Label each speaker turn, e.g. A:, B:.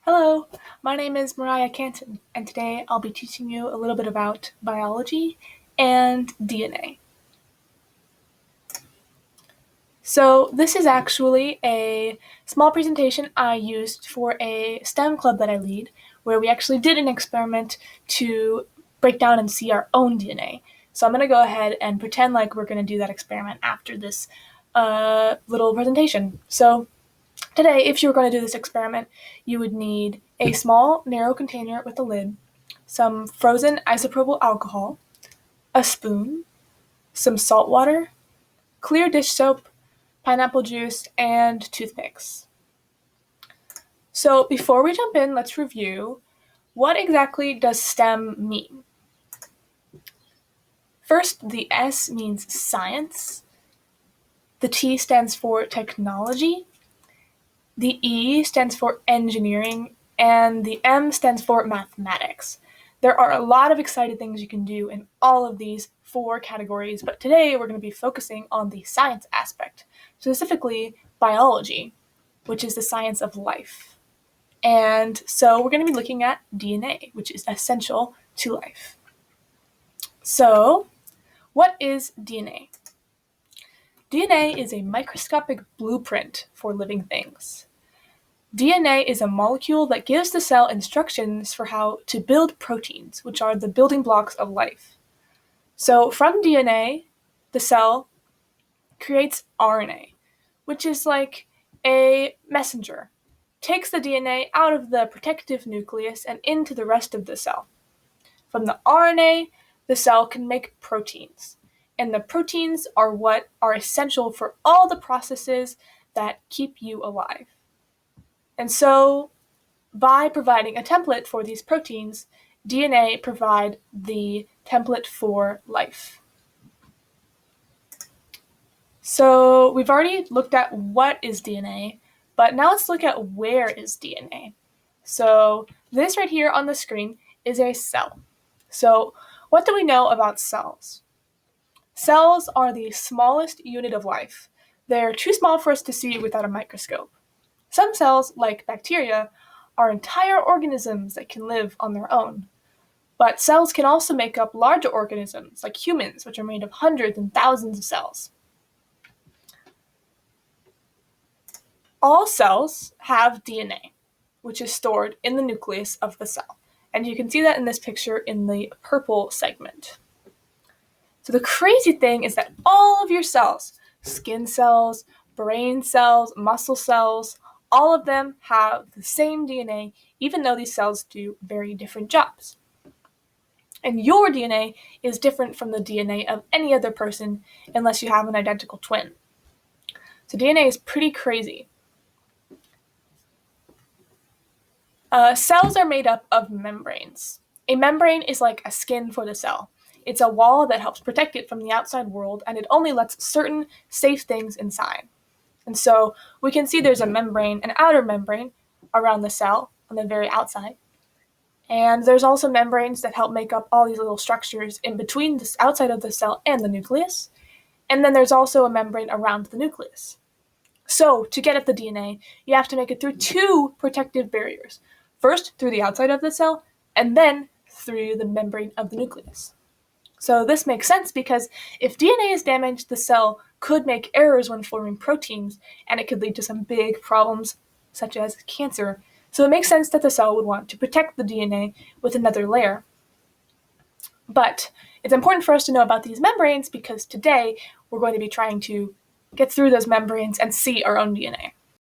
A: Hello, my name is Mariah Canton, and today I'll be teaching you a little bit about biology and DNA. So this is actually a small presentation I used for a STEM club that I lead, where we actually did an experiment to break down and see our own DNA. So I'm going to go ahead and pretend like we're going to do that experiment after this little presentation. So today, if you were going to do this experiment, you would need a small, narrow container with a lid, some frozen isopropyl alcohol, a spoon, some salt water, clear dish soap, pineapple juice, and toothpicks. So before we jump in, let's review what exactly does STEM mean? First, the S means science, the T stands for technology, the E stands for engineering, and the M stands for mathematics. There are a lot of exciting things you can do in all of these four categories, but today we're going to be focusing on the science aspect, specifically biology, which is the science of life. And so we're going to be looking at DNA, which is essential to life. So, what is DNA? DNA is a microscopic blueprint for living things. DNA is a molecule that gives the cell instructions for how to build proteins, which are the building blocks of life. So from DNA, the cell creates RNA, which is like a messenger, takes the DNA out of the protective nucleus and into the rest of the cell. From the RNA, the cell can make proteins, and the proteins are what are essential for all the processes that keep you alive. And so, by providing a template for these proteins, DNA provide the template for life. So we've already looked at what is DNA, but now let's look at where is DNA. So this right here on the screen is a cell. So what do we know about cells? Cells are the smallest unit of life. They're too small for us to see without a microscope. Some cells, like bacteria, are entire organisms that can live on their own. But cells can also make up larger organisms, like humans, which are made of hundreds and thousands of cells. All cells have DNA, which is stored in the nucleus of the cell. And you can see that in this picture in the purple segment. So the crazy thing is that all of your cells, skin cells, brain cells, muscle cells, all of them have the same DNA, even though these cells do very different jobs. And your DNA is different from the DNA of any other person unless you have an identical twin. So DNA is pretty crazy. Cells are made up of membranes. A membrane is like a skin for the cell. It's a wall that helps protect it from the outside world, and it only lets certain safe things inside. And so we can see there's a membrane, an outer membrane around the cell on the very outside. And there's also membranes that help make up all these little structures in between the outside of the cell and the nucleus. And then there's also a membrane around the nucleus. So to get at the DNA, you have to make it through two protective barriers. First, through the outside of the cell, and then through the membrane of the nucleus. So this makes sense because if DNA is damaged, the cell could make errors when forming proteins, and it could lead to some big problems, such as cancer. So it makes sense that the cell would want to protect the DNA with another layer. But it's important for us to know about these membranes because today we're going to be trying to get through those membranes and see our own DNA.